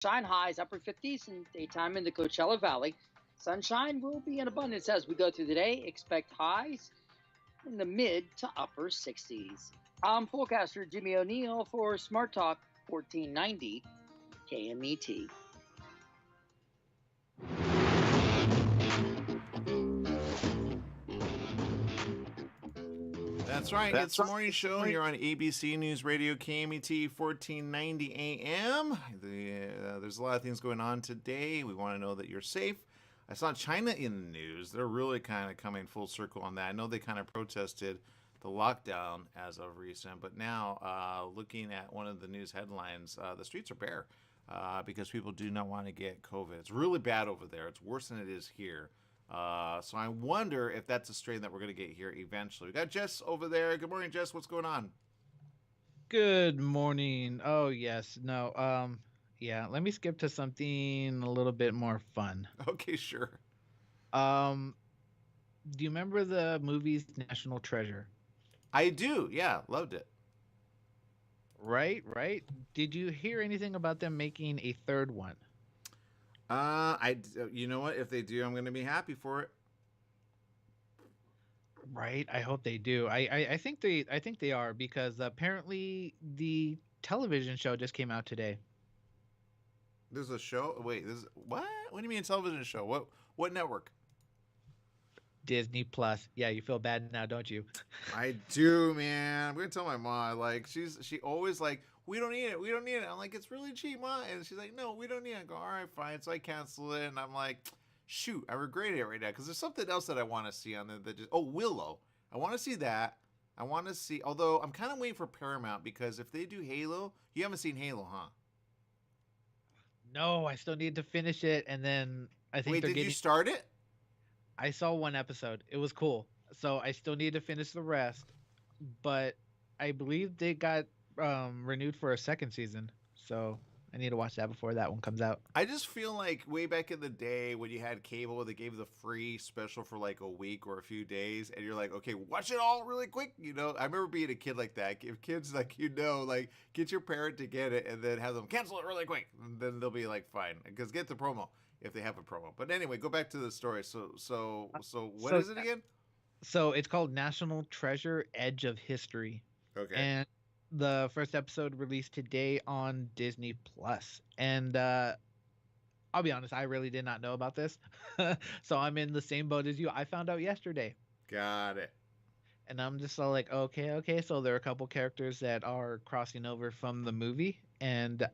Sunshine highs upper 50s and daytime in the Coachella Valley. Sunshine will be in abundance as we go through the day. Expect highs in the mid to upper 60s. I'm forecaster Jimmy O'Neill for Smart Talk 1490 KMET. That's right. It's the morning show here on ABC News Radio KMET 1490 AM. There's a lot of things going on today. We want to know that you're safe. I saw China in the news. They're really kind of coming full circle on that. I know they kind of protested the lockdown as of recent, but now looking at one of the news headlines, the streets are bare because people do not want to get COVID. It's really bad over there. It's worse than it is here. So I wonder if that's a strain that we're going to get here eventually. We got Jess over there. Good morning, Jess. What's going on? Good morning. Oh, yes. No, yeah, let me skip to something a little bit more fun. Okay, sure. Um, do you remember the movies National Treasure? I do. Yeah, loved it. Right. Did you hear anything about them making a third one? You know what? If they do, I'm going to be happy for it. Right. I hope they do. I think they are because apparently the television show just came out today. There's a show. Wait, this what? What do you mean television show? What network? Disney Plus. Yeah, you feel bad now, don't you? I do, man. I'm gonna tell my mom. Like she always like, we don't need it. We don't need it. I'm like, it's really cheap, ma. And she's like, no, we don't need it. I go, all right, fine. So I cancel it, and I'm like, shoot, I regret it right now because there's something else that I want to see on there that just Willow. I want to see that. I want to see. Although I'm kind of waiting for Paramount because if they do Halo, you haven't seen Halo, huh? No, I still need to finish it, and then I think Wait, they're did you getting. start it? I saw one episode. It was cool. So I still need to finish the rest, but I believe they got renewed for a second season. So I need to watch that before that one comes out. I just feel like way back in the day when you had cable, they gave the free special for like a week or a few days, and you're like, okay, watch it all really quick. You know, I remember being a kid like that. If kids like like get your parent to get it and then have them cancel it really quick, and then they'll be like, fine, because get the promo if they have a promo. But anyway, go back to the story. So what So is it again? so it's called National Treasure: Edge of History, Okay. and the first episode released today on Disney Plus. And I'll be honest, I really did not know about this, so I'm in the same boat as you. I found out yesterday. Got it. And I'm just all like, okay. So there are a couple characters that are crossing over from the movie, and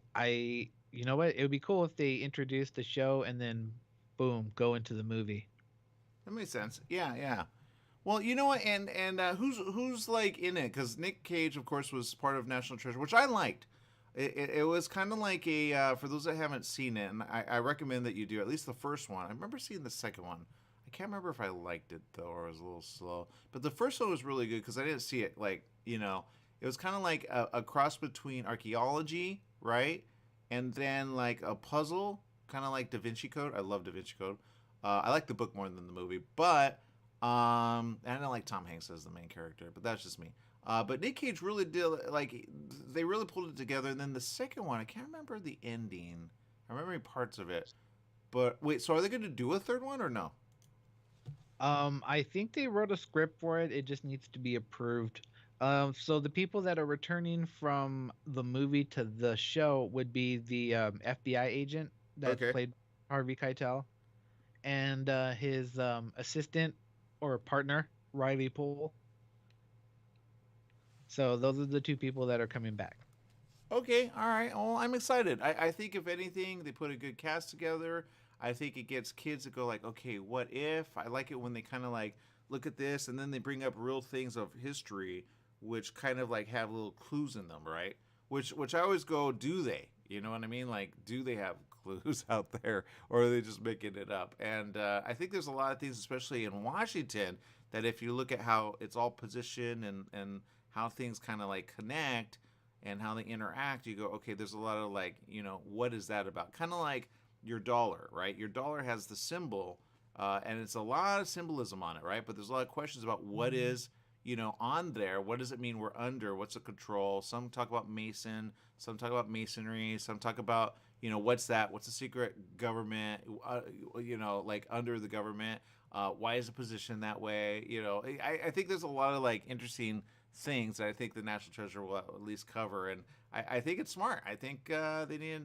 you know what? It would be cool if they introduced the show and then, boom, go into the movie. That makes sense. Yeah. Well, you know what, and who's like in it? Because Nick Cage, of course, was part of National Treasure, which I liked. It was kind of like a for those that haven't seen it, and I recommend that you do at least the first one. I remember seeing the second one. I can't remember if I liked it though, or it was a little slow. But the first one was really good because I didn't see it like it was kind of like a cross between archaeology, right, and then like a puzzle, kind of like Da Vinci Code. I love Da Vinci Code. I like the book more than the movie, but and I don't like Tom Hanks as the main character, but that's just me. But Nick Cage really did like they really pulled it together. And then the second one, I can't remember the ending. I remember parts of it. But wait, so are they going to do a third one or no? I think they wrote a script for it. It just needs to be approved. So the people that are returning from the movie to the show would be the FBI agent that Okay. played Harvey Keitel and his assistant or partner Riley Poole. So those are the two people that are coming back. Okay, all right. Well, I'm excited. I think if anything, they put a good cast together. I think it gets kids to go like, okay, what if? I like it when they kind of like look at this and then they bring up real things of history, which kind of like have little clues in them, right? Which I always go, do they? You know what I mean? Like, do they have clues out there, or are they just making it up? And I think there's a lot of things, especially in Washington, that if you look at how it's all positioned and how things kind of like connect and how they interact, you go, okay, there's a lot of like, what is that about? Kind of like your dollar, right? Your dollar has the symbol, and it's a lot of symbolism on it, right? But there's a lot of questions about what is, on there. What does it mean we're under? What's the control? Some talk about Mason, some talk about masonry, some talk about, what's that? What's a secret government? Like under the government. Why is it positioned that way? I think there's a lot of like interesting things that I think the National Treasure will at least cover, and I think it's smart. I think they need,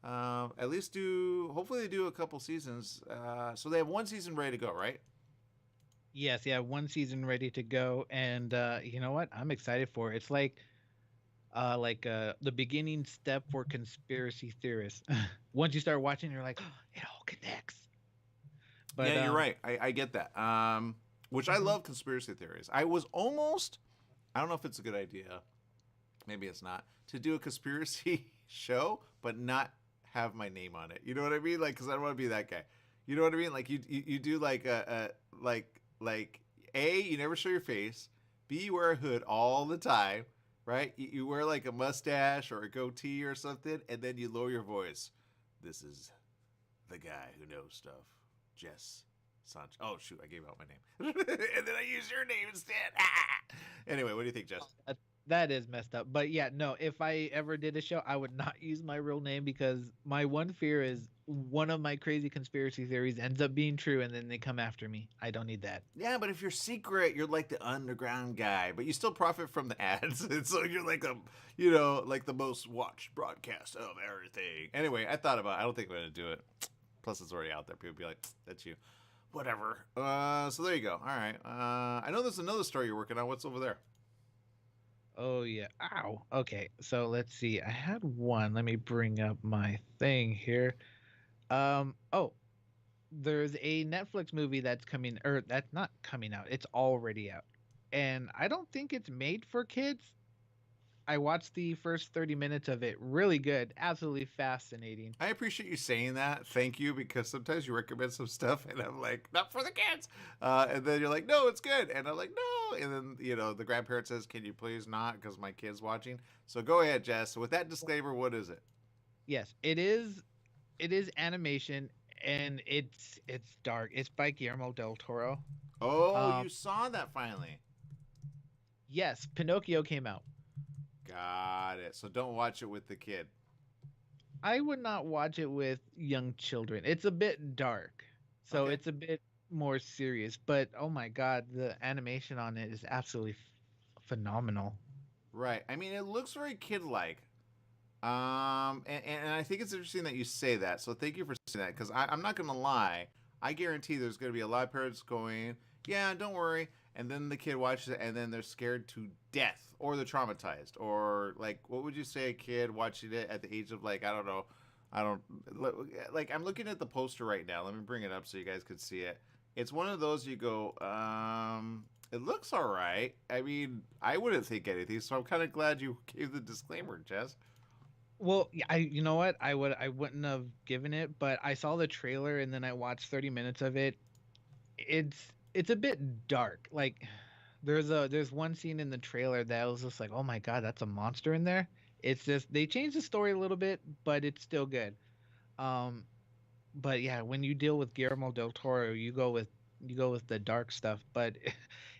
at least hopefully they do a couple seasons. So they have one season ready to go, right? Yes, yeah, one season ready to go, and you know what? I'm excited for it. It's like the beginning step for conspiracy theorists. Once you start watching, you're like, oh, it all connects. But Yeah, you're right. I get that. Which I mhm. love conspiracy theories. I was almost, I don't know if it's a good idea, maybe it's not, to do a conspiracy show, but not have my name on it. You know what I mean? Like, because I don't want to be that guy. You know what I mean? Like, you do like like A, you never show your face. B, you wear a hood all the time, right? You wear like a mustache or a goatee or something, and then you lower your voice. This is the guy who knows stuff. Jess Sanchez. Oh shoot, I gave out my name, and then I used your name instead. Anyway, what do you think, Jess? That, that is messed up. But yeah, no, if I ever did a show, I would not use my real name because my one fear is one of my crazy conspiracy theories ends up being true and then they come after me. I don't need that. Yeah, but if you're secret, you're like the underground guy, but you still profit from the ads. And so you're like like the most watched broadcast of everything. Anyway, I thought about it. I don't think I'm going to do it. Plus, it's already out there. People be like, that's you. Whatever. So there you go. All right. I know there's another story you're working on. What's over there? Oh yeah. Ow. Okay. So let's see. I had one. Let me bring up my thing here. Oh, there's a Netflix movie that's coming or that's not coming out. It's already out. And I don't think it's made for kids. I watched the first 30 minutes of it. Really good. Absolutely fascinating. I appreciate you saying that. Thank you, because sometimes you recommend some stuff, and I'm like, not for the kids. And then you're like, no, it's good. And I'm like, no. And then, the grandparent says, can you please not? Because my kid's watching. So go ahead, Jess. So with that disclaimer, what is it? Yes, it is animation and it's dark. It's by Guillermo del Toro. Oh, Um you saw that finally. yes, Pinocchio came out. Got it. So don't watch it with the kid. I would not watch it with young children. It's a bit dark. So Okay. it's a bit more serious, but oh my god, the animation on it is absolutely phenomenal. Right. I mean, it looks very kid-like. And I think it's interesting that you say that. So thank you for saying that, because I'm not gonna lie. I guarantee there's gonna be a lot of parents going, "Yeah, don't worry," and then the kid watches it, and then they're scared to death, or they're traumatized, or like, what would you say a kid watching it at the age of like, I don't know, I don't like. I'm looking at the poster right now. Let me bring it up so you guys could see it. It's one of those you go, it looks all right. I mean, I wouldn't think anything, so I'm kind of glad you gave the disclaimer, Jess. Well, yeah, you know what? I wouldn't have given it, but I saw the trailer and then I watched 30 minutes of it. It's a bit dark. Like there's one scene in the trailer that was just like, "Oh my god, that's a monster in there." It's just they changed the story a little bit, but it's still good. Um but yeah, when you deal with Guillermo del Toro, you go with the dark stuff, but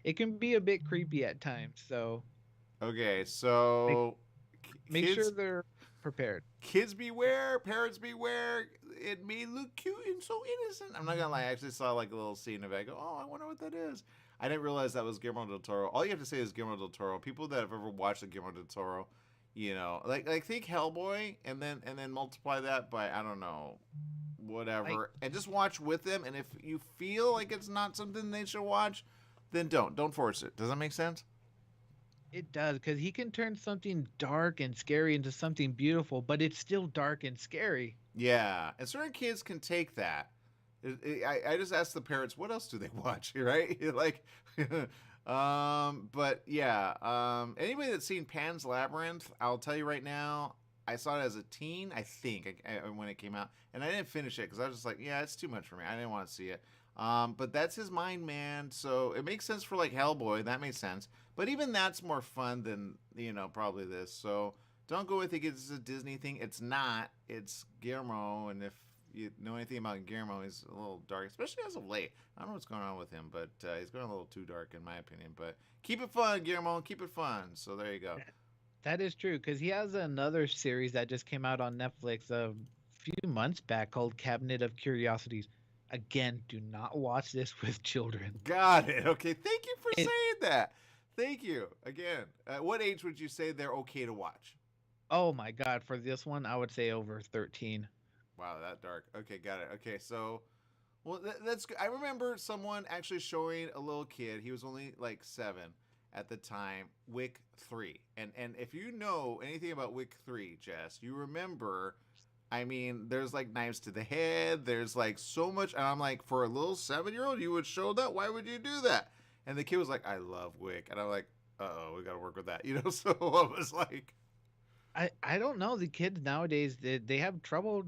it can be a bit creepy at times. So Okay, make so make sure kids they're prepared. kids beware, parents beware. It may look cute and so innocent. I'm not gonna lie, I actually saw like a little scene of it. I go, oh, I wonder what that is. I didn't realize that was Guillermo del Toro. All you have to say is Guillermo del Toro. People that have ever watched the Guillermo del Toro, like think Hellboy, and then multiply that by, I don't know, Like whatever, and just watch with them. And if you feel like it's not something they should watch, then don't force it. Does that make sense? it does, because he can turn something dark and scary into something beautiful, but it's still dark and scary. Yeah, and certain kids can take that. I just ask the parents, what else do they watch, right? Like, but yeah, anybody that's seen Pan's Labyrinth, I'll tell you right now, I saw it as a teen, I think, when it came out, and I didn't finish it because I was just like, yeah, it's too much for me. I didn't want to see it. But that's his mind, man. So it makes sense for like Hellboy. That makes sense. But even that's more fun than probably this. So don't go with it. It's a Disney thing. It's not. It's Guillermo, and if you know anything about Guillermo, he's a little dark, especially as of late. I don't know what's going on with him, but he's going a little too dark in my opinion. But keep it fun, Guillermo. Keep it fun. So there you go. That is true because he has another series that just came out on Netflix a few months back called Cabinet of Curiosities. Again, do not watch this with children. Got it. Okay. Thank you for It, saying that. Thank you. Again, at what age would you say they're okay to watch? oh my God, for this one, I would say over 13. Wow, that dark. Okay, got it. Okay, so well, that's good. I remember someone actually showing a little kid. He was only like 7 at the time. Wick 3, and if you know anything about Wick 3, Jess, you remember. I mean, there's like knives to the head. There's like so much, and I'm like, for a little 7-year-old, you would show that. Why would you do that? And the kid was like, I love Wick, and I'm like, oh, we got to work with that, you know. So I was like, I don't know. The kids nowadays they have trouble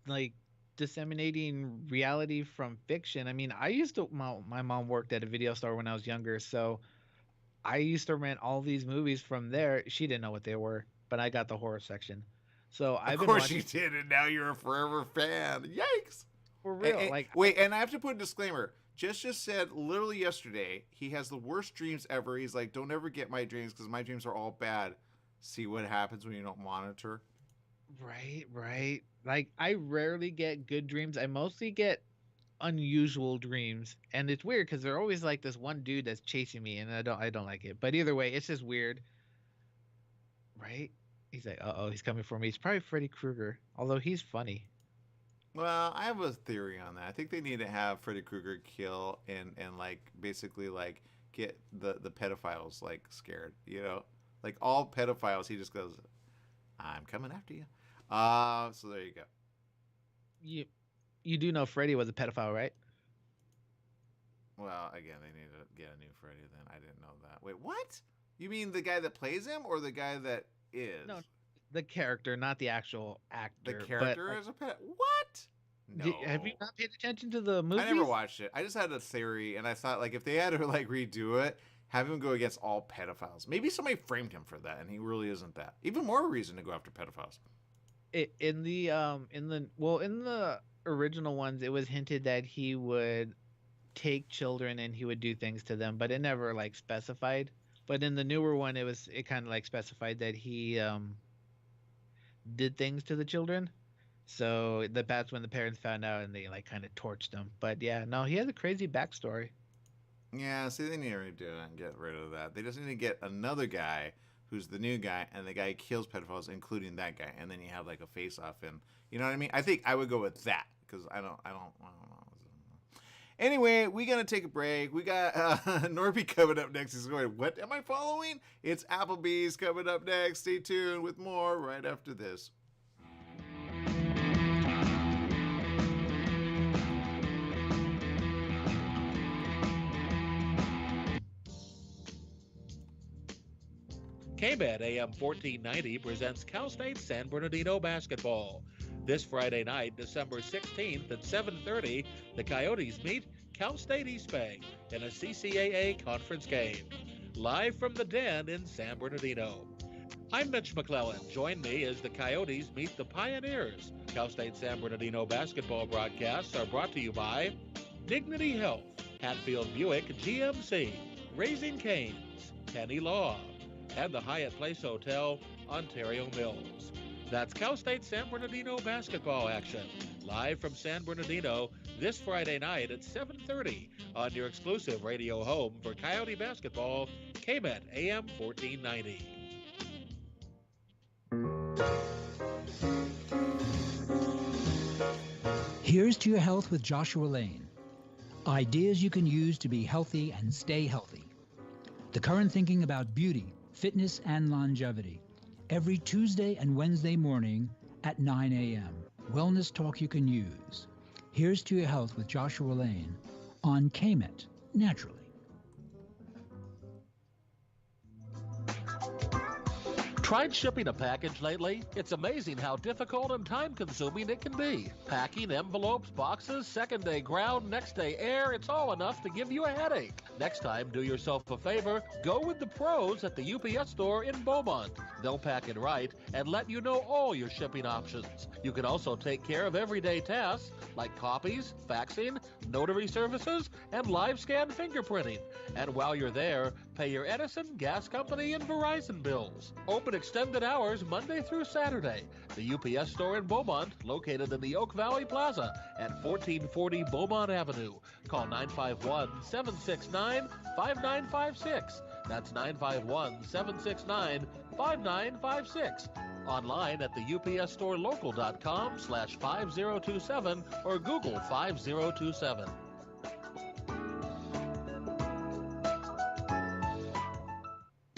like disseminating reality from fiction. I mean, I used to my mom worked at a video store when I was younger, so I used to rent all these movies from there. She didn't know what they were, but I got the horror section. So of I've been course you watching did, and now you're a forever fan. Yikes! for real. Wait, and I have to put a disclaimer. Just said literally yesterday he has the worst dreams ever. He's like, don't ever get my dreams because my dreams are all bad. See what happens when you don't monitor. Right, right. Like I rarely get good dreams. I mostly get unusual dreams, and it's weird because they're always like this one dude that's chasing me, and I don't like it. But either way, it's just weird, right? He's like, uh oh, he's coming for me. He's probably Freddy Krueger, although he's funny. Well, I have a theory on that. I think they need to have Freddy Krueger kill and like basically like get the pedophiles like scared. You know, like all pedophiles, he just goes, "I'm coming after you." So there you go. You you do know Freddy was a pedophile, right? Well, again, they need to get a new Freddy. Then I didn't know that. Wait, what? You mean the guy that plays him or the guy that is? No, the character, not the actual The actor. But character is a pet. What? have you No. not paid attention to the I never movies? watched it. I just had a theory, and I thought like if they had to like redo it, have him go against all pedophiles. Maybe somebody framed him for that, and he really isn't that. Even more reason to go after pedophiles. In the original ones, it was hinted that he would take children and he would do things to them, but it never like specified. But in the newer one, it kind of like specified that he did things to the children. So that's when the parents found out and they like kind of torched him. But yeah, no, he has a crazy backstory. Yeah, see, they need to redo it and get rid of that. They just need to get another guy who's the new guy, and the guy who kills pedophiles, including that guy, and then you have like a face-off, and you know what I mean. I think I would go with that because I don't know. Anyway, we gotta take a break. We got Norby coming up next. He's going, what am I following? It's Applebee's coming up next. Stay tuned with more right after this. KBET AM 1490 presents Cal State San Bernardino basketball. This Friday night, December 16th at 7:30, the Coyotes meet Cal State East Bay in a CCAA conference game. Live from the Den in San Bernardino. I'm Mitch McClellan. Join me as the Coyotes meet the Pioneers. Cal State San Bernardino basketball broadcasts are brought to you by Dignity Health, Hatfield Buick GMC, Raising Cane's, Penny Law, and the Hyatt Place Hotel, Ontario Mills. That's Cal State San Bernardino basketball action, live from San Bernardino this Friday night at 7:30 on your exclusive radio home for Coyote basketball, KBET AM 1490. Here's to your health with Joshua Lane. Ideas you can use to be healthy and stay healthy. The current thinking about beauty, fitness, and longevity. Every Tuesday and Wednesday morning at 9 a.m. Wellness talk you can use. Here's to your health with Joshua Lane on KMET, naturally. Tried shipping a package lately? It's amazing how difficult and time-consuming it can be. Packing envelopes, boxes, second-day ground, next-day air, it's all enough to give you a headache. Next time, do yourself a favor, go with the pros at the UPS store in Beaumont. They'll pack it right and let you know all your shipping options. You can also take care of everyday tasks like copies, faxing, notary services, and live scan fingerprinting. And while you're there, pay your Edison, gas company, and Verizon bills. Open extended hours Monday through Saturday. The UPS store in Beaumont, located in the Oak Valley Plaza at 1440 Beaumont Avenue. Call 951-769-5956. That's 951-769-5956. Online at the upsstorelocal.com/5027 or Google 5027.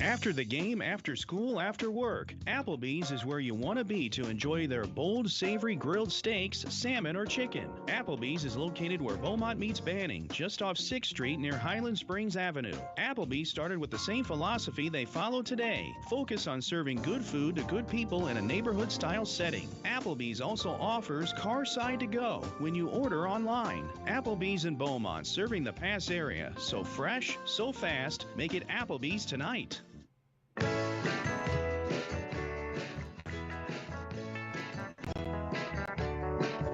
After the game, after school, after work, Applebee's is where you want to be to enjoy their bold, savory grilled steaks, salmon, or chicken. Applebee's is located where Beaumont meets Banning, just off 6th Street near Highland Springs Avenue. Applebee's started with the same philosophy they follow today. Focus on serving good food to good people in a neighborhood-style setting. Applebee's also offers car side to go when you order online. Applebee's in Beaumont, serving the Pass area. So fresh, so fast, make it Applebee's tonight.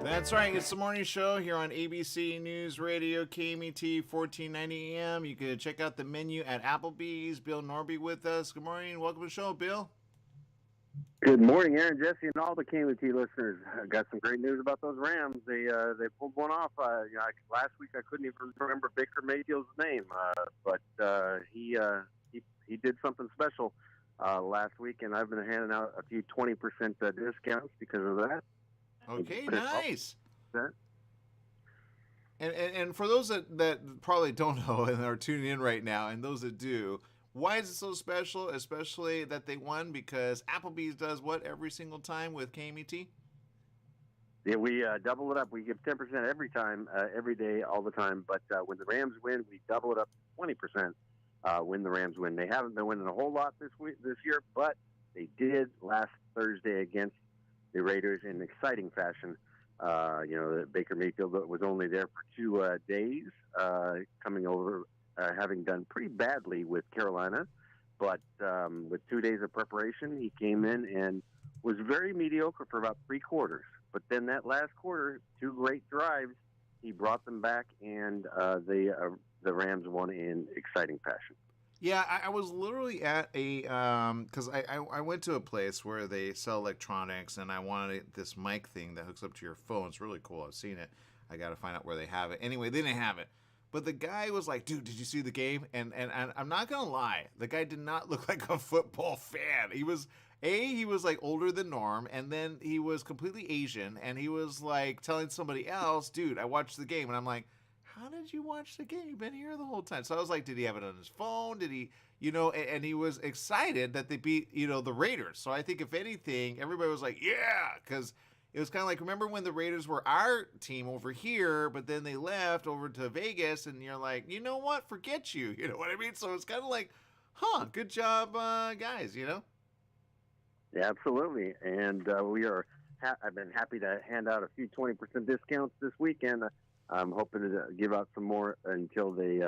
That's right. It's the morning show here on ABC News Radio, KMET 1490 AM. You can check out the menu at Applebee's. Bill Norby with us. Good morning. Welcome to the show, Bill. Good morning, Aaron, Jesse, and all the KMET listeners. I got some great news about those Rams. They pulled one off. Last week I couldn't even remember Baker Mayfield's name, but he did something special last week, and I've been handing out a few 20% discounts because of that. Okay, nice. And for those that probably don't know and are tuning in right now, and those that do, why is it so special, especially that they won? Because Applebee's does what every single time with KMET? Yeah, we double it up. We give 10% every time, every day, all the time. But when the Rams win, we double it up to 20% when the Rams win. They haven't been winning a whole lot this year, but they did last Thursday against the Raiders in exciting fashion. Baker Mayfield was only there for 2 days, coming over, having done pretty badly with Carolina. But with 2 days of preparation, he came in and was very mediocre for about 3 quarters. But then that last quarter, 2 great drives, he brought them back, and the Rams won in exciting fashion. Yeah, I was literally at a because I went to a place where they sell electronics, and I wanted this mic thing that hooks up to your phone. It's really cool. I've seen it. I got to find out where they have it. Anyway, they didn't have it. But the guy was like, dude, did you see the game? And I'm not going to lie. The guy did not look like a football fan. He was like older than Norm, and then he was completely Asian, and he was like telling somebody else, dude, I watched the game. And I'm like, how did you watch the game? You've been here the whole time. So I was like, did he have it on his phone? Did he, and he was excited that they beat, the Raiders. So I think if anything, everybody was like, yeah, because it was kind of like, remember when the Raiders were our team over here, but then they left over to Vegas, and you're like, you know what? Forget you. You know what I mean? So it's kind of like, good job, guys, Yeah, absolutely. And I've been happy to hand out a few 20% discounts this weekend. I'm hoping to give out some more until they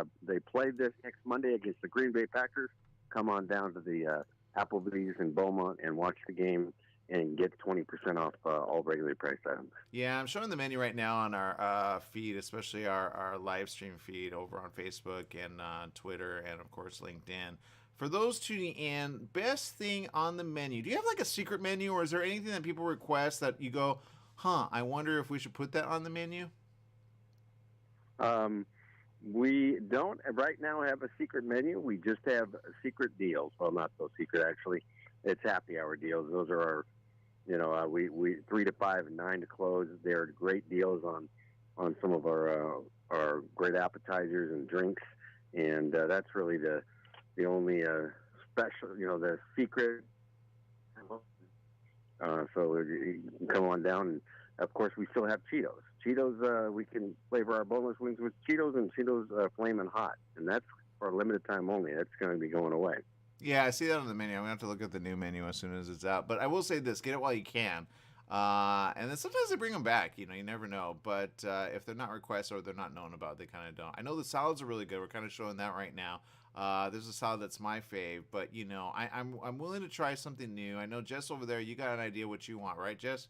play this next Monday against the Green Bay Packers. Come on down to the Applebee's in Beaumont and watch the game and get 20% off all regularly priced items. Yeah, I'm showing the menu right now on our feed, especially our live stream feed over on Facebook and Twitter and, of course, LinkedIn. For those tuning in, best thing on the menu. Do you have like a secret menu, or is there anything that people request that you go, I wonder if we should put that on the menu? We don't right now have a secret menu. We just have secret deals. Well, not so secret, actually. It's happy hour deals. Those are our, we 3 to 5 and 9 to close. They're great deals on some of our great appetizers and drinks. And that's really the only special, the secret. So you can come on down. And of course, we still have Cheetos. Cheetos, we can flavor our boneless wings with Cheetos, and Cheetos Flamin' Hot. And that's for a limited time only. That's going to be going away. Yeah, I see that on the menu. I'm going to have to look at the new menu as soon as it's out. But I will say this, get it while you can. And then sometimes they bring them back. You never know. But if they're not requested or they're not known about, they kind of don't. I know the salads are really good. We're kind of showing that right now. There's a salad that's my fave. But, I'm willing to try something new. I know, Jess, over there, you got an idea what you want, right, Jess?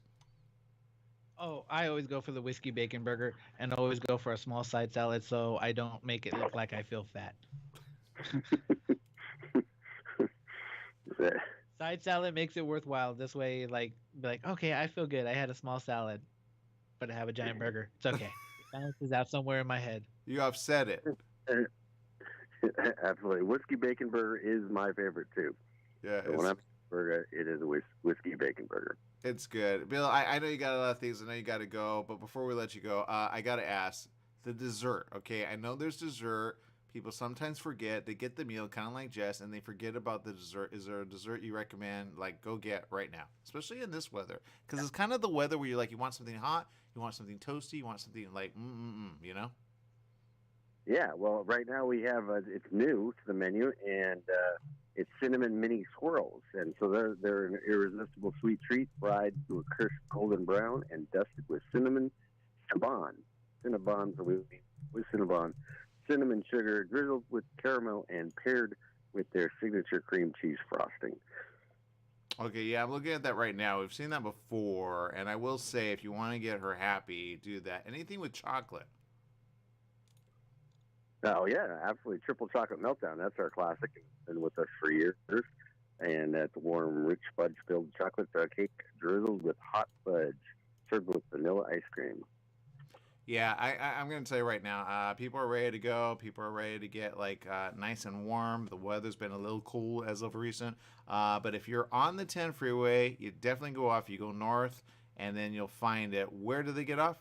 Oh, I always go for the whiskey bacon burger and always go for a small side salad so I don't make it look like I feel fat. Side salad makes it worthwhile. This way, like, be like, okay, I feel good. I had a small salad, but I have a giant burger. It's okay. It balances out somewhere in my head. You offset it. Absolutely. Whiskey bacon burger is my favorite too. Yeah, So when I'm burger, it is a whiskey bacon burger. it's good. Bill, I know you got a lot of things. I know you got to go, but before we let you go, I got to ask the dessert. Okay, I know there's dessert. People sometimes forget. They get the meal, kind of like Jess, and they forget about the dessert. Is there a dessert you recommend, like, go get right now, especially in this weather? Because it's kind of the weather where you're like, you want something hot, you want something toasty, you want something like, you know? Yeah, well, right now we have it's new to the menu, and it's cinnamon mini swirls, and so they're an irresistible sweet treat, fried to a crisp golden brown and dusted with cinnamon cinnabon, so with cinnamon sugar drizzled with caramel and paired with their signature cream cheese frosting. Okay, yeah, I'm looking at that right now. We've seen that before, and I will say, if you want to get her happy, do that. Anything with chocolate. Oh yeah, absolutely! Triple chocolate meltdown. That's our classic. It's been with us for years, and that's warm, rich fudge-filled chocolate cake drizzled with hot fudge, served with vanilla ice cream. Yeah, I'm going to tell you right now, people are ready to go. People are ready to get like nice and warm. The weather's been a little cool as of recent. But if you're on the 10 freeway, you definitely go off. You go north, and then you'll find it. Where do they get off?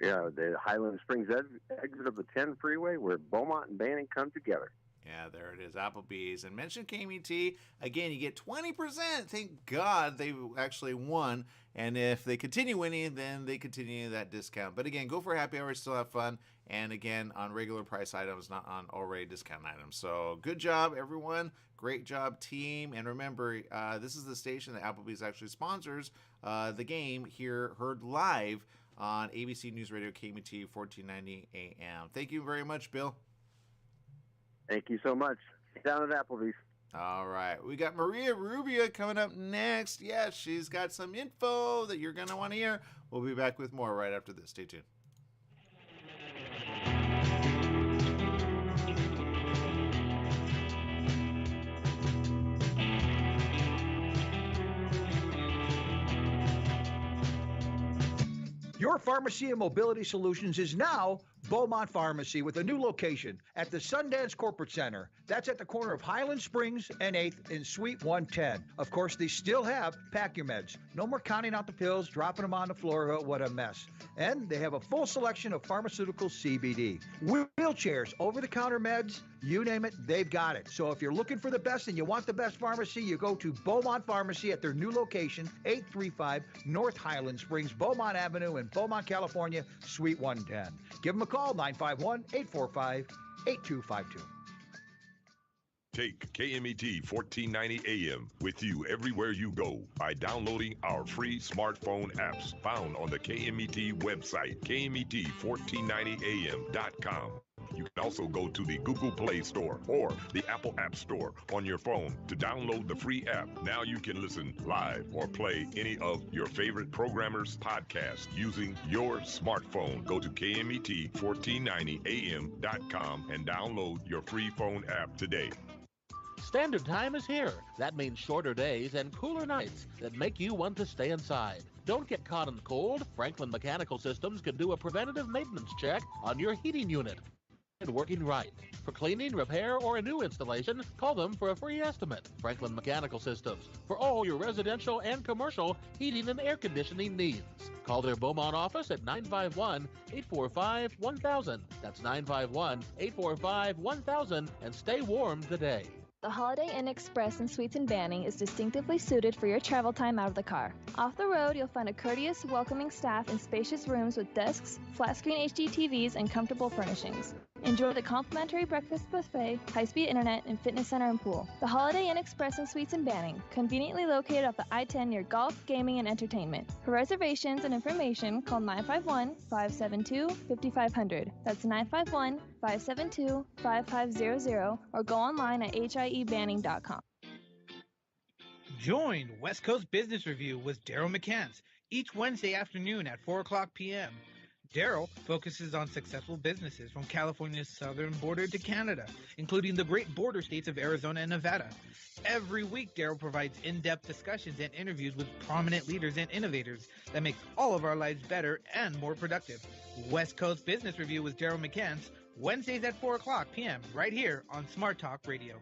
Yeah, the Highland Springs exit of the 10 freeway where Beaumont and Banning come together. Yeah, there it is, Applebee's. And mention KMT. Again, you get 20%. Thank God they actually won. And if they continue winning, then they continue that discount. But again, go for happy hour, still have fun. And again, on regular price items, not on already discount items. So good job, everyone. Great job, team. And remember, this is the station that Applebee's actually sponsors the game here, heard live on ABC News Radio KMT 1490 AM. Thank you very much, Bill. Thank you so much. Down at Applebee's. All right. We got Maria Rubia coming up next. Yeah, she's got some info that you're going to want to hear. We'll be back with more right after this. Stay tuned. Your pharmacy and mobility solutions is now Beaumont Pharmacy with a new location at the Sundance Corporate Center. That's at the corner of Highland Springs and 8th in Suite 110. Of course, they still have Pack Your Meds. No more counting out the pills, dropping them on the floor. What a mess. And they have a full selection of pharmaceutical CBD. Wheelchairs, over-the-counter meds, you name it, they've got it. So if you're looking for the best and you want the best pharmacy, you go to Beaumont Pharmacy at their new location, 835 North Highland Springs, Beaumont Avenue in Beaumont, California, Suite 110. Give them a call, 951-845-8252. Take KMET 1490 AM with you everywhere you go by downloading our free smartphone apps found on the KMET website, KMET1490am.com. You can also go to the Google Play Store or the Apple App Store on your phone to download the free app. Now you can listen live or play any of your favorite programmers' podcasts using your smartphone. Go to KMET1490am.com and download your free phone app today. Standard time is here. That means shorter days and cooler nights that make you want to stay inside. Don't get caught in the cold. Franklin Mechanical Systems can do a preventative maintenance check on your heating unit. And working right. For cleaning, repair, or a new installation, call them for a free estimate. Franklin Mechanical Systems, for all your residential and commercial heating and air conditioning needs. Call their Beaumont office at 951-845-1000. That's 951-845-1000, and stay warm today. The Holiday Inn Express in Suites and Banning is distinctively suited for your travel time out of the car. Off the road, you'll find a courteous, welcoming staff in spacious rooms with desks, flat-screen HD TVs, and comfortable furnishings. Enjoy the complimentary breakfast buffet, high-speed internet, and fitness center and pool. The Holiday Inn Express in Suites and Banning, conveniently located off the I-10 near golf, gaming, and entertainment. For reservations and information, call 951-572-5500. That's 951-572-5500, or go online at hiebanning.com. Join West Coast Business Review with Daryl McCants each Wednesday afternoon at 4 o'clock p.m. Daryl focuses on successful businesses from California's southern border to Canada, including the great border states of Arizona and Nevada. Every week, Daryl provides in-depth discussions and interviews with prominent leaders and innovators that make all of our lives better and more productive. West Coast Business Review with Daryl McCants, Wednesdays at 4 o'clock p.m. right here on Smart Talk Radio.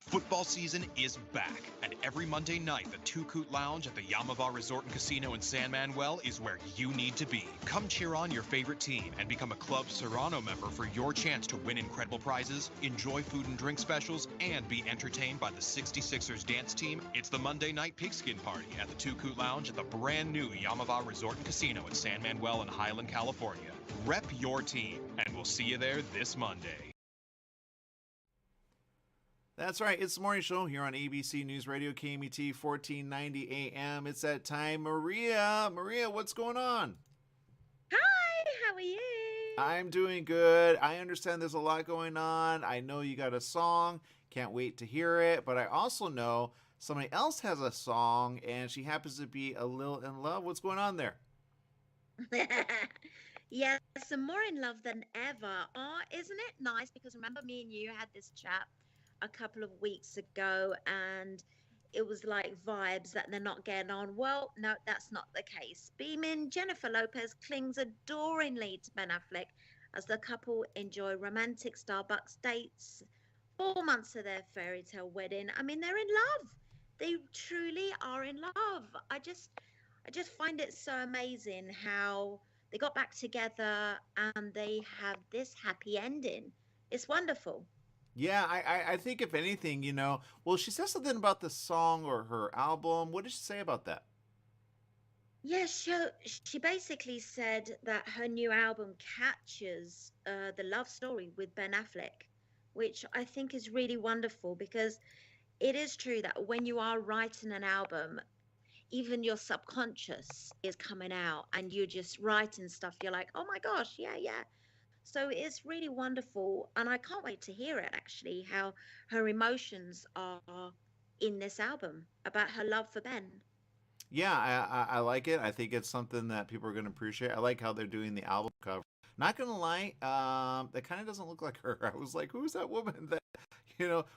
Football season is back, and every Monday night, the Two Coot Lounge at the Yamava Resort and Casino in San Manuel is where you need to be. Come cheer on your favorite team and become a Club Serrano member for your chance to win incredible prizes, enjoy food and drink specials, and be entertained by the 66ers dance team. It's the Monday night pigskin party at the Two Coot Lounge at the brand new Yamava Resort and Casino in San Manuel in Highland, California. Rep your team, and we'll see you there this Monday. That's right. It's the morning show here on ABC News Radio, KMET 1490 AM. It's that time. Maria, what's going on? Hi, how are you? I'm doing good. I understand there's a lot going on. I know you got a song. Can't wait to hear it. But I also know somebody else has a song, and she happens to be a little in love. What's going on there? Yes, I'm more in love than ever. Oh, isn't it nice? Because remember, me and you had this chat a couple of weeks ago, and it was like vibes that they're not getting on. Well, no, that's not the case. Beaming Jennifer Lopez clings adoringly to Ben Affleck as the couple enjoy romantic Starbucks dates 4 months of their fairy tale wedding. I mean, they're in love. They truly are in love. I just find it so amazing how they got back together and they have this happy ending. It's wonderful. Yeah, I think if anything, well, she says something about the song or her album. What did she say about that? Yeah, she basically said that her new album captures the love story with Ben Affleck, which I think is really wonderful because it is true that when you are writing an album, even your subconscious is coming out and you're just writing stuff. You're like, oh my gosh, yeah. So it's really wonderful. And I can't wait to hear it, actually, how her emotions are in this album about her love for Ben. Yeah, I like it. I think it's something that people are going to appreciate. I like how they're doing the album cover. Not going to lie, that kind of doesn't look like her. I was like, who's that woman that,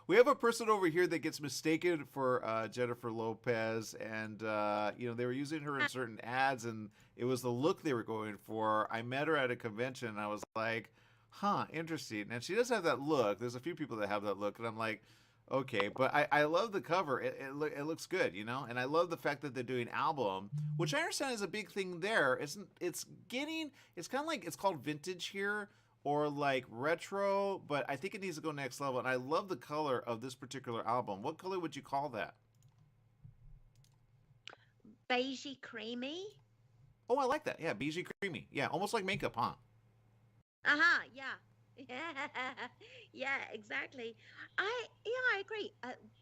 we have a person over here that gets mistaken for Jennifer Lopez, and, they were using her in certain ads, and it was the look they were going for. I met her at a convention, and I was like, huh, interesting. And she does have that look. There's a few people that have that look, and I'm like, okay, but I love the cover. It looks good, and I love the fact that they're doing album, which I understand is a big thing there. It's kind of like, it's called vintage here, or like retro, but I think it needs to go next level. And I love the color of this particular album. What color would you call that? Beigey creamy. Oh, I like that. Yeah, beigey creamy. Yeah, almost like makeup, huh? Yeah. Yeah, exactly. I agree.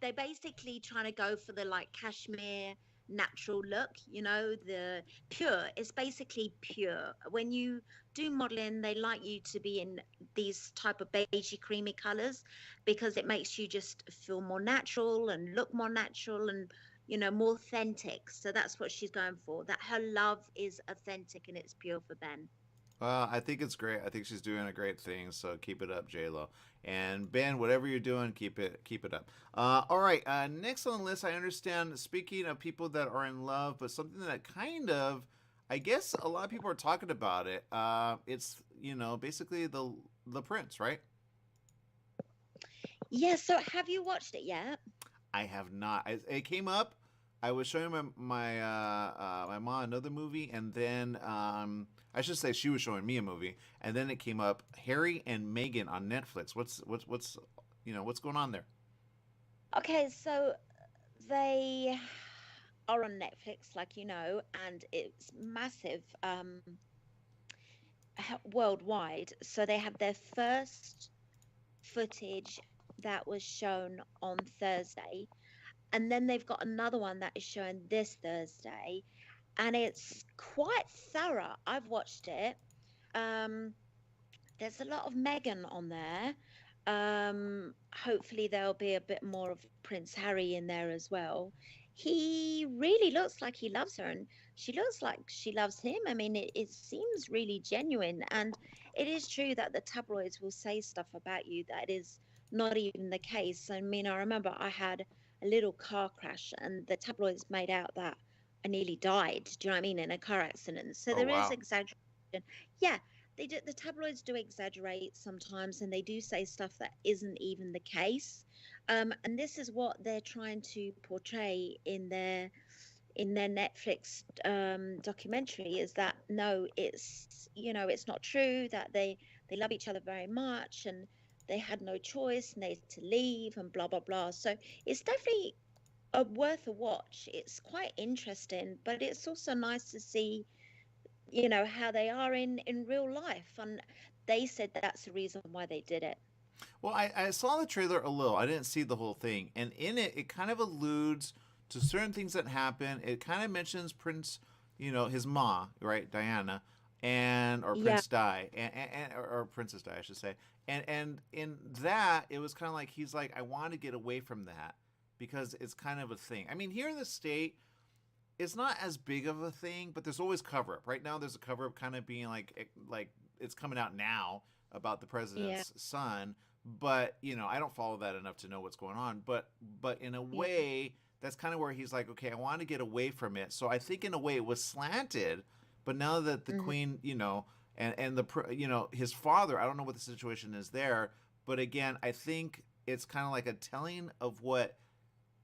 They're basically trying to go for the like cashmere natural look, the pure. It's basically pure. When you do modeling, they like you to be in these type of beigey creamy colors because it makes you just feel more natural and look more natural and more authentic. So that's what she's going for, that her love is authentic and it's pure for Ben. I think it's great. I think she's doing a great thing. So keep it up, J-Lo. And Ben, whatever you're doing, keep it up. All right. Next on the list, I understand. Speaking of people that are in love, but something that kind of, I guess, a lot of people are talking about it. It's basically the Prince, right? Yeah. So have you watched it yet? I have not. It came up. I was showing my mom another movie, and then I should say she was showing me a movie, and then it came up Harry and Meghan on Netflix. What's going on there? Okay, so they are on Netflix, like and it's massive worldwide. So they have their first footage that was shown on Thursday. And then they've got another one that is showing this Thursday, and it's quite thorough. I've watched it. There's a lot of Meghan on there. Hopefully there'll be a bit more of Prince Harry in there as well. he really looks like he loves her, and she looks like she loves him. I mean, it seems really genuine. And it is true that the tabloids will say stuff about you that is not even the case. I mean, I remember I had a little car crash, and the tabloids made out that I nearly died. Do you know what I mean? In a car accident. So Oh there is wow. exaggeration. Yeah, they do, the tabloids do exaggerate sometimes, and they do say stuff that isn't even the case. And this is what they're trying to portray in their Netflix documentary, is that no, it's, you know, it's not true, that they love each other very much, and they had no choice and they had to leave and blah blah blah. So it's definitely worth a watch. It's quite interesting, but it's also nice to see, you know, how they are in real life. And they said that's the reason why they did it. Well, I saw the trailer a little. I didn't see the whole thing, and in it, it kind of alludes to certain things that happen. It kind of mentions Prince, you know, his ma, right, Diana, and or Yeah. Prince Di, or Princess Di, I should say. And in that, it was kind of like he's like, I want to get away from that because it's kind of a thing. I mean, here in the state, it's not as big of a thing, but there's always cover up. Right now, there's a cover up kind of being like it's coming out now about the Yeah. president's son. But you know, I don't follow that enough to know what's going on. But in a Yeah. way, that's kind of where he's like, okay, I want to get away from it. So I think in a way it was slanted. But now that the Hmm. queen, you know, and you know, his father, I don't know what the situation is there. But again, I think it's kind of like a telling of what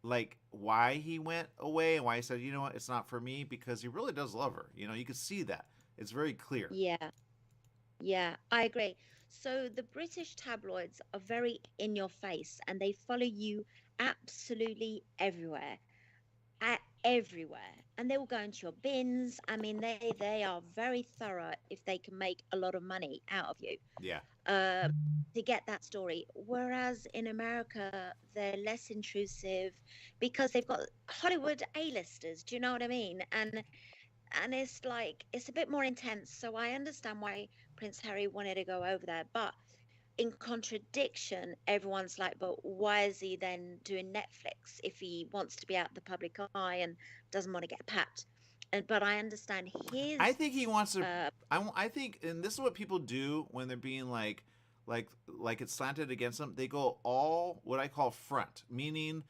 like why he went away and why he said, you know what, it's not for me because he really does love her. You know, you can see that. It's very clear. Yeah. Yeah, I agree. So the British tabloids are very in your face, and they follow you absolutely everywhere, everywhere. And they will go into your bins. I mean, they are very thorough if they can make a lot of money out of you Yeah. uh, to get that story. Whereas in America, they're less intrusive because they've got Hollywood A-listers. Do you know what I mean? And it's like it's a bit more intense. So I understand why Prince Harry wanted to go over there, but in contradiction, everyone's like, but why is he then doing Netflix if he wants to be out the public eye and doesn't want to get papped? And but I understand I his think he wants to. uh I think, and this is what people do when they're being like, like it's slanted against them. They go all what I call front, meaning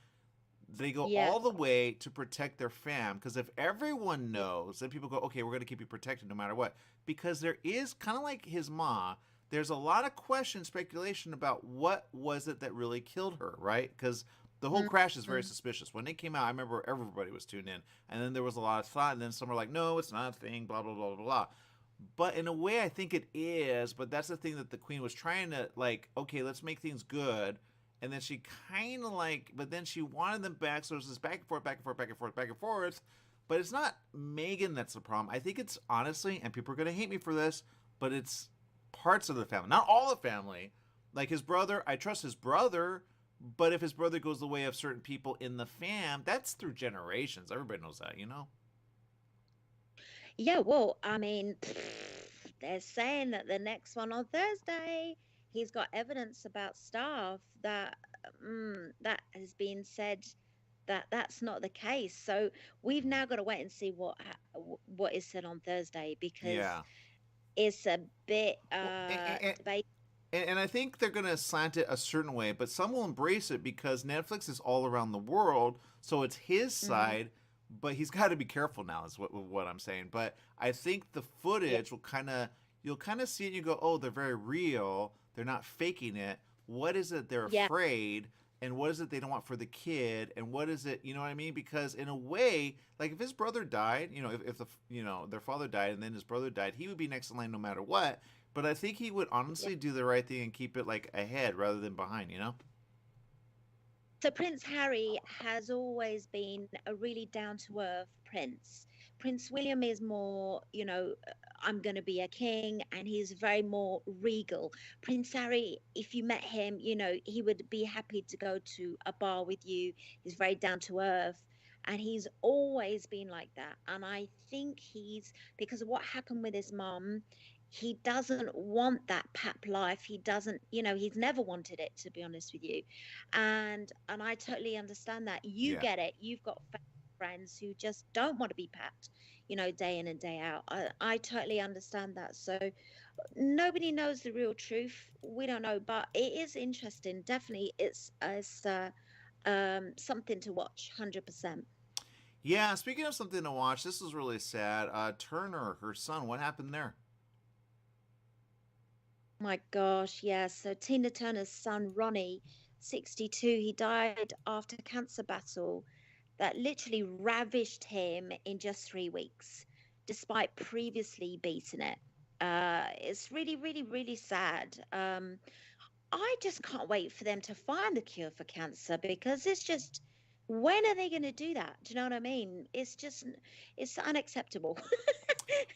they go yeah, all the way to protect their fam. Because if everyone knows, then people go, okay, we're going to keep you protected no matter what. Because there is kind of like his ma. There's a lot of question, speculation about what was it that really killed her, right? Because the whole crash is very mhm. suspicious. When it came out, I remember everybody was tuned in, and then there was a lot of thought, and then some were like, "No, it's not a thing." Blah blah blah blah blah. But in a way, I think it is. But that's the thing that the queen was trying to like. Okay, let's make things good, and then she kind of like, but then she wanted them back. So it's this back and forth, back and forth, back and forth, back and forth. But it's not Megan that's the problem. I think it's honestly, and people are gonna hate me for this, but it's parts of the family, not all the family. Like his brother, I trust his brother, but if his brother goes the way of certain people in the fam, that's through generations. Everybody knows that, you know? Yeah, well, I mean, they're saying that the next one on Thursday, he's got evidence about stuff that that has been said that that's not the case. So we've now got to wait and see what is said on Thursday, because Yeah. it's a bit Well, debate. and I think they're going to slant it a certain way, but some will embrace it because Netflix is all around the world, so it's his Hmm. side. But he's got to be careful now, is what I'm saying. But I think the Yeah, footage will kind of you'll kind of see it. And you go, oh, they're very real. They're not faking it. What is it they're yeah, afraid? And what is it they don't want for the kid? And what is it, you know what I mean? Because in a way, like if his brother died, you know, if the you know their father died and then his brother died, he would be next in line no matter what. But I think he would yeah. honestly do the right thing and keep it like ahead rather than behind, you know? So Prince Harry has always been a really down to earth prince. Prince William is more, you know, I'm going to be a king, and he's very more regal. Prince Harry, if you met him, you know, he would be happy to go to a bar with you. He's very down to earth, and he's always been like that. And I think he's, because of what happened with his mum, he doesn't want that pap life. He doesn't, you know, he's never wanted it, to be honest with you. And I totally understand that. You Yeah. get it. You've got family friends who just don't want to be papped, day in and day out. I totally understand that. So nobody knows the real truth. We don't know, but it is interesting. Definitely, it's something to watch. 100%. Yeah, speaking of something to watch, this is really sad. Turner, her son, what happened there? My gosh, yes. So Tina Turner's son, Ronnie, 62, he died after a cancer battle that literally ravished him in just 3 weeks, despite previously beating it. It's really, really, really sad. I just can't wait for them to find the cure for cancer because it's just, when are they going to do that? Do you know what I mean? It's unacceptable.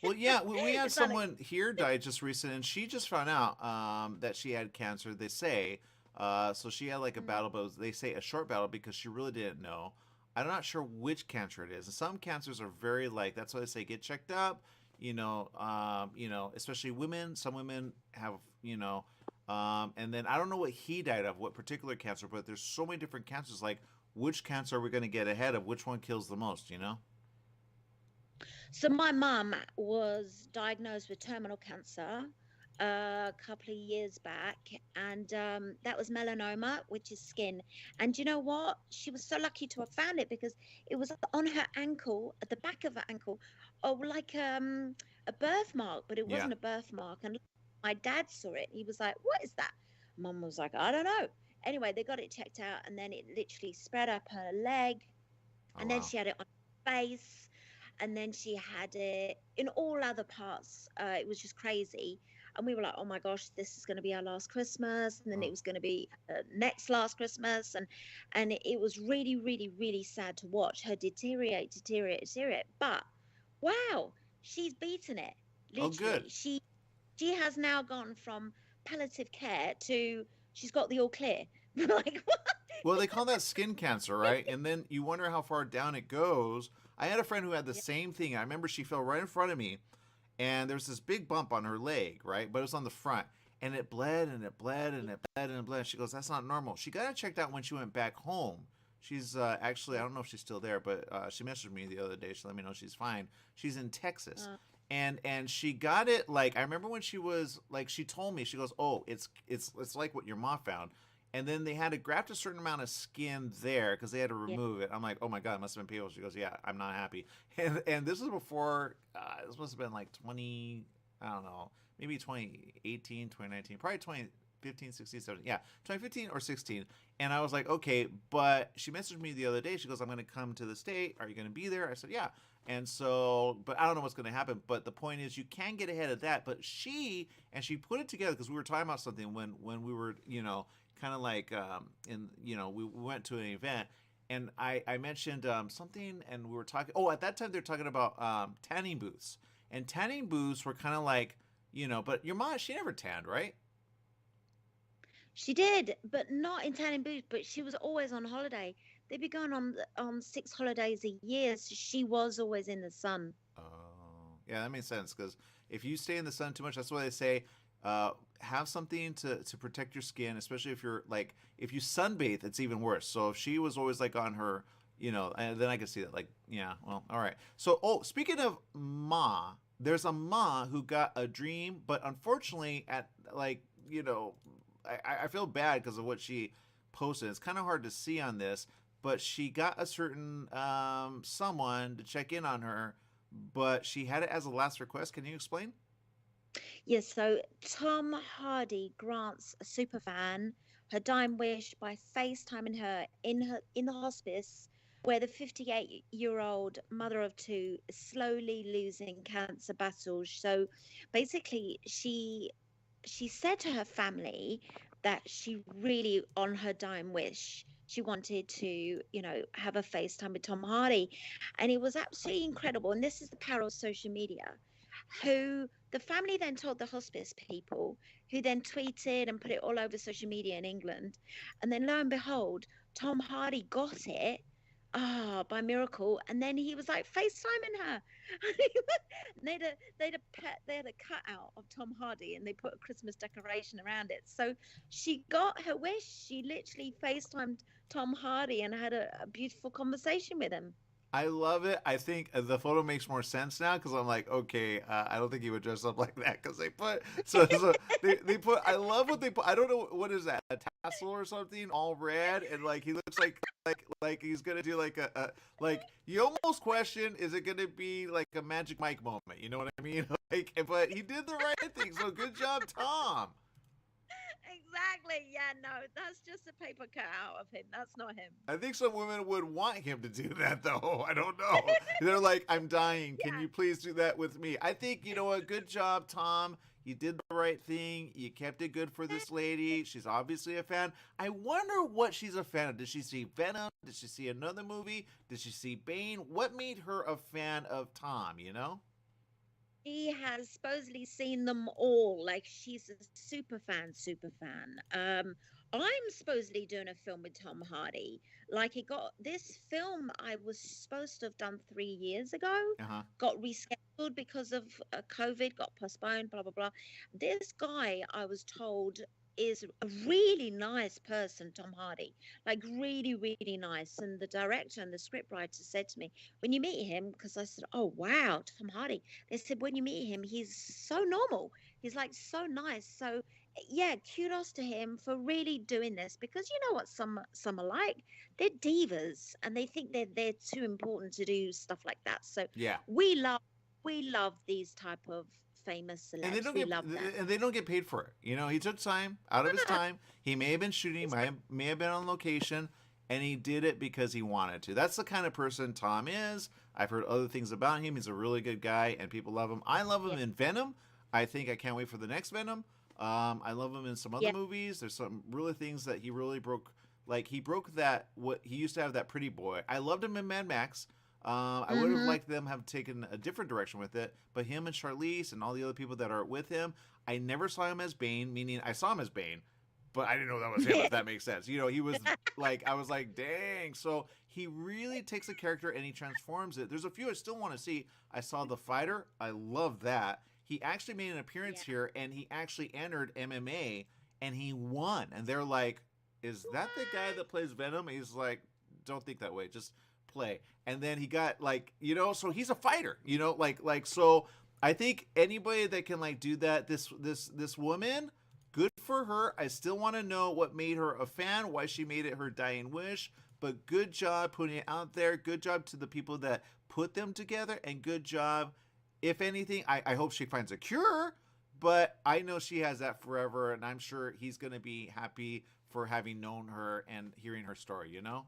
Well, yeah, we had It's someone here die just recently, and she just found out that she had cancer. They say, so she had like a battle, but they say a short battle because she really didn't know. I'm not sure which cancer it is. And some cancers are very like that's why they say get checked up. Especially women. Some women have, and then I don't know what he died of, what particular cancer, but there's so many different cancers. Like, which cancer are we going to get ahead of? Which one kills the most? So my mum was diagnosed with terminal cancer a couple of years back, and that was melanoma, which is skin. And you know what? She was so lucky to have found it because it was on her ankle, at the back of her ankle, like a birthmark, but it Yeah. wasn't a birthmark. And my dad saw it. He was like, "What is that?" Mum was like, "I don't know." Anyway, they got it checked out, and then it literally spread up her leg, Oh, and then wow. she had it on her face, and then she had it in all other parts. It was just crazy, and we were like, "Oh my gosh, this is going to be our last Christmas," and then it was going to be next last Christmas, and it was really, really, really sad to watch her deteriorate. But wow, she's beaten it. Oh, good. Literally, she has now gone from palliative care to she's got the all clear. Like what? Well, they call that skin cancer, right? And then you wonder how far down it goes. I had a friend who had the same thing. I remember she fell right in front of me, and there's this big bump on her leg, right? But it was on the front, and it bled and it bled and it bled and it bled. She goes, "That's not normal." She got it checked out when she went back home. She's actually, I don't know if she's still there, but she messaged me the other day. She let me know she's fine. She's in Texas. And she got it like I remember when she was like she told me she goes, "Oh, it's like what your mom found." And then they had to graft a certain amount of skin there because they had to remove it. I'm like, oh my god, it must have been painful. She goes, yeah, I'm not happy. And this was before. This must have been like 20. I don't know, maybe 2018, 2019, probably 2015, 16, 17. Yeah, 2015 or 16. And I was like, okay, but she messaged me the other day. She goes, I'm going to come to the state. Are you going to be there? I said, yeah. And so, but I don't know what's going to happen. But the point is, you can get ahead of that. But she put it together because we were talking about something when we were, kind of like we went to an event, and I mentioned something, and we were talking. Oh, at that time they were talking about tanning booths, and tanning booths were kind of like But your mom, she never tanned, right? She did, but not in tanning booth. But she was always on holiday. They'd be going on 6 holidays a year, so she was always in the sun. Oh, yeah, that makes sense because if you stay in the sun too much, that's why they say have something to protect your skin, especially if you're like if you sunbathe, it's even worse. So if she was always like on her, and then I could see that like yeah, well, all right. So speaking of Ma, there's a Ma who got a dream, but unfortunately at like I feel bad because of what she posted. It's kind of hard to see on this, but she got a certain someone to check in on her, but she had it as a last request. Can you explain? Yes, so Tom Hardy grants a superfan her dying wish by FaceTiming her in the hospice where the 58-year-old mother of two is slowly losing cancer battles. So basically she said to her family that she really, on her dying wish, she wanted to, have a FaceTime with Tom Hardy. And it was absolutely incredible. And this is the power of social media, who the family then told the hospice people, who then tweeted and put it all over social media in England. And then lo and behold, Tom Hardy got it by miracle, and then he was like FaceTiming her. they had a cutout of Tom Hardy, and they put a Christmas decoration around it. So she got her wish. She literally FaceTimed Tom Hardy and had a beautiful conversation with him. I love it. I think the photo makes more sense now because I'm like, okay, I don't think he would dress up like that because they put so they put. I love what they put. I don't know what is that, a tassel or something, all red, and like he looks like he's gonna do like a like you almost question, is it gonna be like a Magic Mike moment? You know what I mean? Like, but he did the right thing. So good job, Tom. Exactly. Yeah, no, that's just a paper cut out of him. That's not him. I think some women would want him to do that, though. I don't know. They're like, I'm dying. Can you please do that with me? I think, you know what? Good job, Tom. You did the right thing. You kept it good for this lady. She's obviously a fan. I wonder what she's a fan of. Did she see Venom? Did she see another movie? Did she see Bane? What made her a fan of Tom, you know? She has supposedly seen them all. Like she's a super fan, super fan. I'm supposedly doing a film with Tom Hardy. Like it got this film I was supposed to have done 3 years ago. Got rescheduled because of COVID. Got postponed. Blah blah blah. This guy, I was told, is a really nice person, Tom Hardy, like really, really nice. And the director and the scriptwriter said to me, when you meet him, because I said, oh, wow, Tom Hardy. They said, when you meet him, he's so normal. He's like so nice. So yeah, kudos to him for really doing this, because you know what some are like? They're divas and they think they're too important to do stuff like that. So yeah, we love these type of famous celebs. And they don't get paid for it. You know, he took time out of his time. He may have been shooting, may have been on location, and he did it because he wanted to. That's the kind of person Tom is. I've heard other things about him. He's a really good guy, and people love him. I love him in Venom. I think I can't wait for the next Venom. I love him in some other movies. There's some really things that he really broke. Like he broke that, what he used to have, that pretty boy. I loved him in Mad Max. I would have liked them have taken a different direction with it, but him and Charlize and all the other people that are with him, I never saw him as Bane, meaning I saw him as Bane, but I didn't know that was him, if that makes sense. You know, he was like, I was like, dang. So he really takes a character and he transforms it. There's a few I still want to see. I saw The Fighter. I love that. He actually made an appearance here, and he actually entered MMA, and he won. And they're like, is that the guy that plays Venom? And he's like, don't think that way. Just play. And then he got like, you know, so he's a fighter, you know, like so I think anybody that can like do that, this woman, good for her. I still want to know what made her a fan, why she made it her dying wish, but good job putting it out there. Good job to the people that put them together, and good job. If anything, I hope she finds a cure, but I know she has that forever, and I'm sure he's going to be happy for having known her and hearing her story, you know?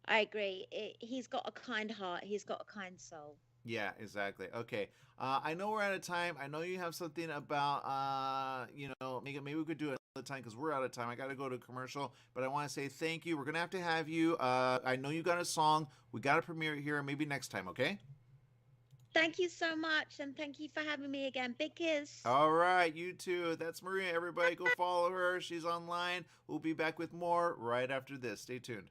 I agree. He's got a kind heart. He's got a kind soul. Yeah, exactly. Okay. I know we're out of time. I know you have something about, you know, maybe we could do it another time because we're out of time. I got to go to a commercial, but I want to say thank you. We're going to have you. I know you got a song. We got to premiere it here, maybe next time, okay? Thank you so much, and thank you for having me again. Big kiss. All right, you too. That's Maria. Everybody go follow her. She's online. We'll be back with more right after this. Stay tuned.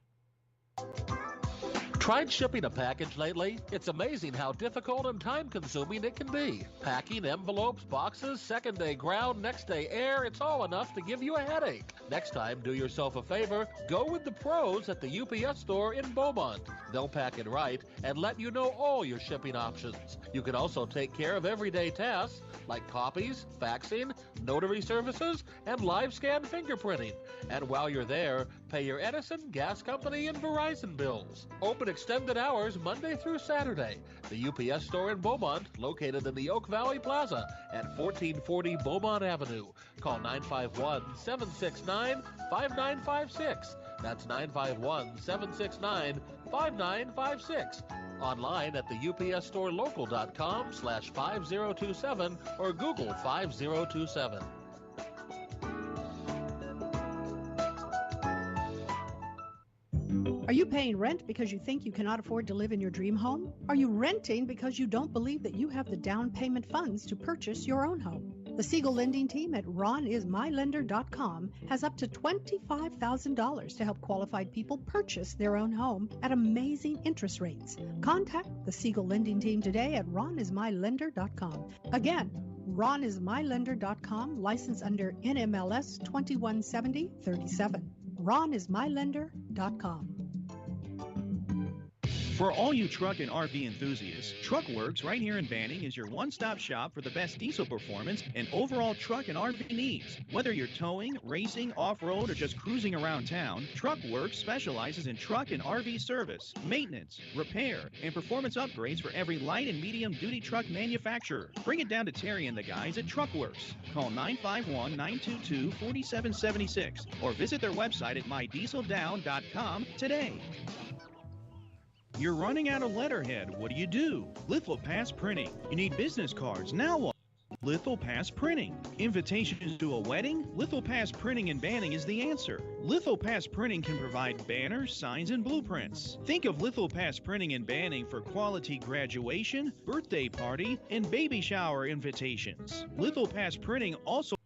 Tried shipping a package lately? It's amazing how difficult and time-consuming it can be. Packing envelopes, boxes, second-day ground, next-day air, it's all enough to give you a headache. Next time, do yourself a favor, go with the pros at the UPS store in Beaumont. They'll pack it right and let you know all your shipping options. You can also take care of everyday tasks like copies, faxing, notary services, and live scan fingerprinting. And while you're there, pay your Edison, gas company, and Verizon bills. Open extended hours Monday through Saturday. The UPS store in Beaumont, located in the Oak Valley Plaza at 1440 Beaumont Avenue. Call 951-769-5956. That's 951-769-5956. Online at the upsstorolocal.com/5027 or Google 5027. Are you paying rent because you think you cannot afford to live in your dream home? Are you renting because you don't believe that you have the down payment funds to purchase your own home? The Siegel lending team at ronismylender.com has up to $25,000 to help qualified people purchase their own home at amazing interest rates. Contact the Siegel lending team today at ronismylender.com. Again, ronismylender.com, license under NMLS 217037. ronismylender.com. For all you truck and RV enthusiasts, Truckworks right here in Banning is your one-stop shop for the best diesel performance and overall truck and RV needs. Whether you're towing, racing, off-road, or just cruising around town, Truckworks specializes in truck and RV service, maintenance, repair, and performance upgrades for every light and medium-duty truck manufacturer. Bring it down to Terry and the guys at Truckworks. Call 951-922-4776 or visit their website at mydieseldown.com today. You're running out of letterhead. What do? Lithopass Printing. You need business cards. Now what? Lithopass Printing. Invitations to a wedding? Lithopass Printing in Banning is the answer. Lithopass Printing can provide banners, signs, and blueprints. Think of Lithopass Printing in Banning for quality graduation, birthday party, and baby shower invitations. Lithopass Printing also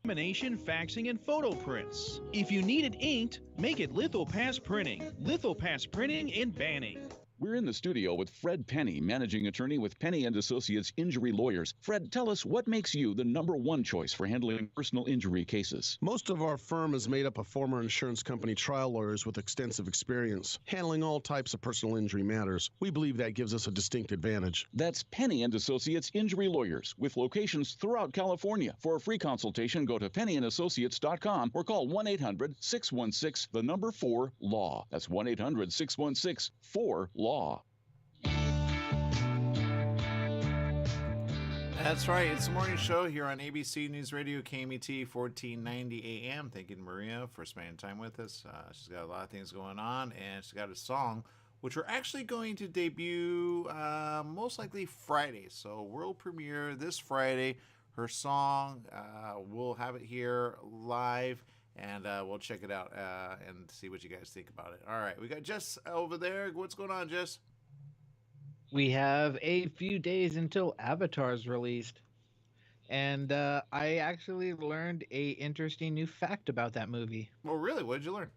lamination, faxing, and photo prints. If you need it inked, make it Lithopass Printing. Lithopass Printing in Banning. We're in the studio with Fred Penny, managing attorney with Penny and Associates Injury Lawyers. Fred, tell us what makes you the #1 choice for handling personal injury cases. Most of our firm is made up of former insurance company trial lawyers with extensive experience handling all types of personal injury matters. We believe that gives us a distinct advantage. That's Penny and Associates Injury Lawyers with locations throughout California. For a free consultation, go to pennyandassociates.com or call 1-800-616-4-LAW. That's 1-800-616-4-LAW. That's right. It's the morning show here on ABC News Radio, KMET 1490 AM. Thank you to Maria for spending time with us. She's got a lot of things going on, and she's got a song, which we're actually going to debut most likely Friday. So world premiere this Friday. Her song, we'll have it here live, and we'll check it out and see what you guys think about it. All right, we got Jess over there. What's going on, Jess? We have a few days until Avatar's released. And I actually learned a interesting new fact about that movie. Well, really? What did you learn?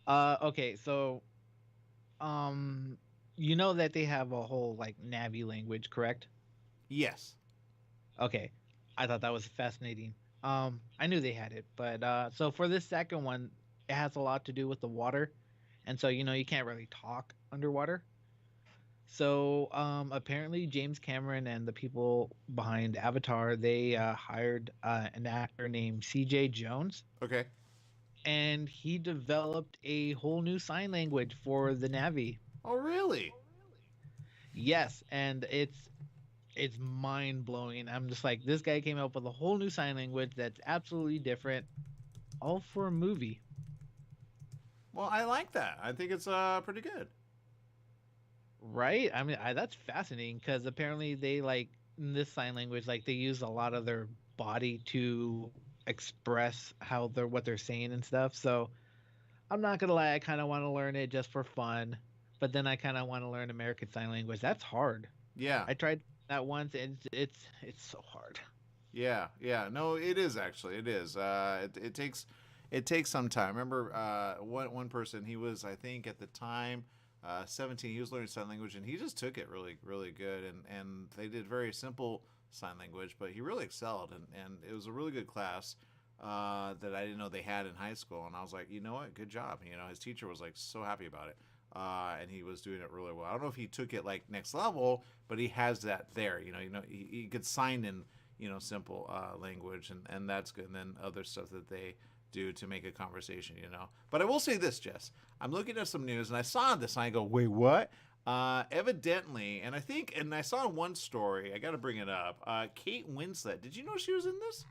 Okay, so you know that they have a whole like Navi language, correct? Yes. Okay. I thought that was fascinating. I knew they had it, but so for this second one, it has a lot to do with the water. And so, you can't really talk underwater. So apparently James Cameron and the people behind Avatar, they hired an actor named CJ Jones. Okay. And he developed a whole new sign language for the Navi. Oh, really? Yes, and it's mind-blowing. I'm just like, this guy came up with a whole new sign language that's absolutely different, all for a movie. Well, I like that. I think it's pretty good. Right? I mean, that's fascinating because apparently they in this sign language, they use a lot of their body to express what they're saying and stuff. So I'm not gonna lie, I kind of want to learn it just for fun, but then I kind of want to learn American Sign Language. That's hard. Yeah. I tried that once, and it's so hard. Yeah. No, it is actually. It is. It takes some time. Remember, one person, he was, I think at the time, 17. He was learning sign language, and he just took it really, really good. And they did very simple sign language, but he really excelled, and it was a really good class that I didn't know they had in high school. And I was like, you know what, good job. His teacher was so happy about it, and he was doing it really well. I don't know if he took it next level, but he has that there. He could sign in simple language, and that's good. And then other stuff that they do to make a conversation. But I will say this, Jess. I'm looking at some news, and I saw this, and I go, wait, what? Evidently, and I saw one story, I got to bring it up. Kate Winslet. Did you know she was in this?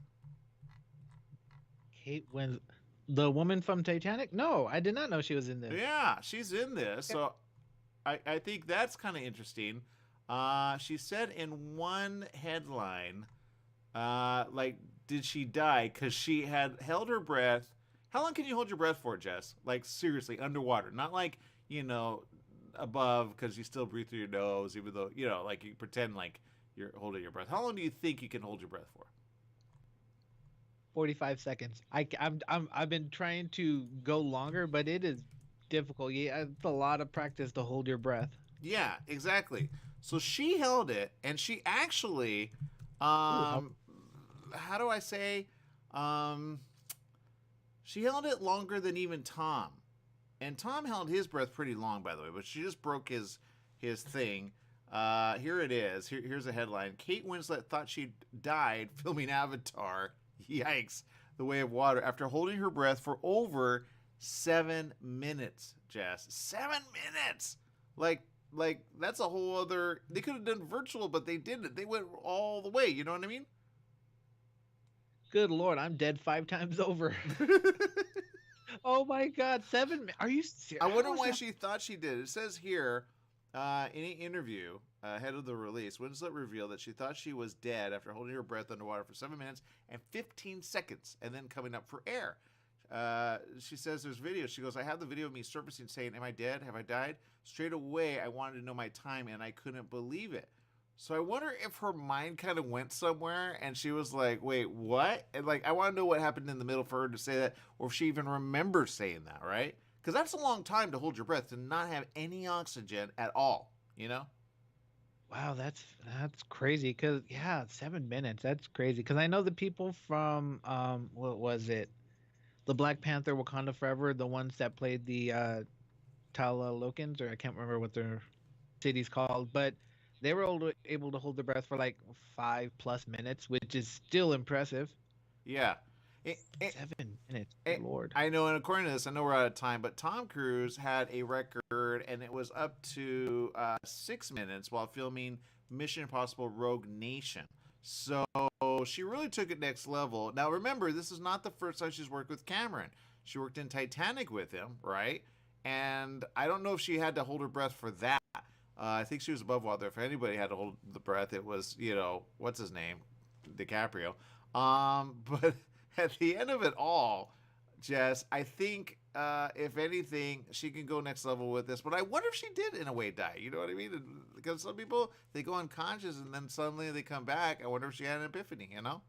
Kate Winslet, the woman from Titanic? No, I did not know she was in this. Yeah, she's in this. So I think that's kind of interesting. She said in one headline, did she die? Because she had held her breath. How long can you hold your breath for, Jess? Seriously, underwater. Not above, because you still breathe through your nose, even though, you pretend you're holding your breath. How long do you think you can hold your breath for? 45 seconds. I've been trying to go longer, but it is difficult. Yeah, it's a lot of practice to hold your breath. Yeah, exactly. So she held it, and she actually, how do I say? She held it longer than even Tom. And Tom held his breath pretty long, by the way, but she just broke his thing. Here it is. Here's a headline. Kate Winslet thought she died filming Avatar. Yikes. The Way of Water after holding her breath for over 7 minutes, Jess. 7 minutes! Like that's a whole other... They could have done virtual, but they didn't. They went all the way, you know what I mean? Good Lord, I'm dead 5 times over. Oh my God, 7 minutes. Are you serious? I wonder why she thought she did. It says here, in an interview ahead of the release, Winslet revealed that she thought she was dead after holding her breath underwater for 7 minutes and 15 seconds and then coming up for air. She says there's video. She goes, I have the video of me surfacing saying, am I dead? Have I died? Straight away, I wanted to know my time and I couldn't believe it. So I wonder if her mind kind of went somewhere and she was like, wait, what? And like, I want to know what happened in the middle for her to say that, or if she even remembers saying that, right? Because that's a long time to hold your breath, to not have any oxygen at all, you know? Wow, that's crazy. Because, yeah, 7 minutes. That's crazy. Because I know the people from, what was it? The Black Panther Wakanda Forever, the ones that played the Talalokans, or I can't remember what their city's called, but they were able to hold their breath for like 5+ minutes, which is still impressive. Yeah. 7 minutes, good Lord. I know, and according to this, I know we're out of time, but Tom Cruise had a record, and it was up to 6 minutes while filming Mission Impossible Rogue Nation. So she really took it next level. Now, remember, this is not the first time she's worked with Cameron. She worked in Titanic with him, right? And I don't know if she had to hold her breath for that. I think she was above water. If anybody had to hold the breath, it was, what's his name? DiCaprio. But at the end of it all, Jess, I think, if anything, she can go next level with this. But I wonder if she did, in a way, die. You know what I mean? Because some people, they go unconscious and then suddenly they come back. I wonder if she had an epiphany, you know?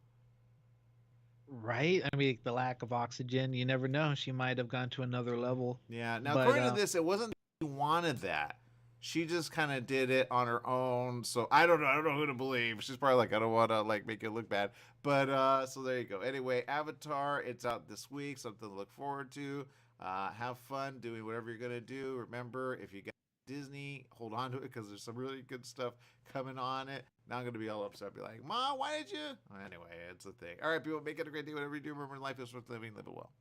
Right? I mean, the lack of oxygen, you never know. She might have gone to another level. Yeah. Now, according to this, it wasn't that she wanted that. She just kind of did it on her own. So I don't know who to believe. She's probably like, I don't want to make it look bad. But so there you go. Anyway, Avatar, it's out this week. Something to look forward to. Have fun doing whatever you're going to do. Remember, if you got Disney, hold on to it because there's some really good stuff coming on it. Now I'm going to be all upset. Be like, Mom, why did you? Anyway, it's a thing. All right, people, make it a great day. Whatever you do, remember life is worth living. Live it well.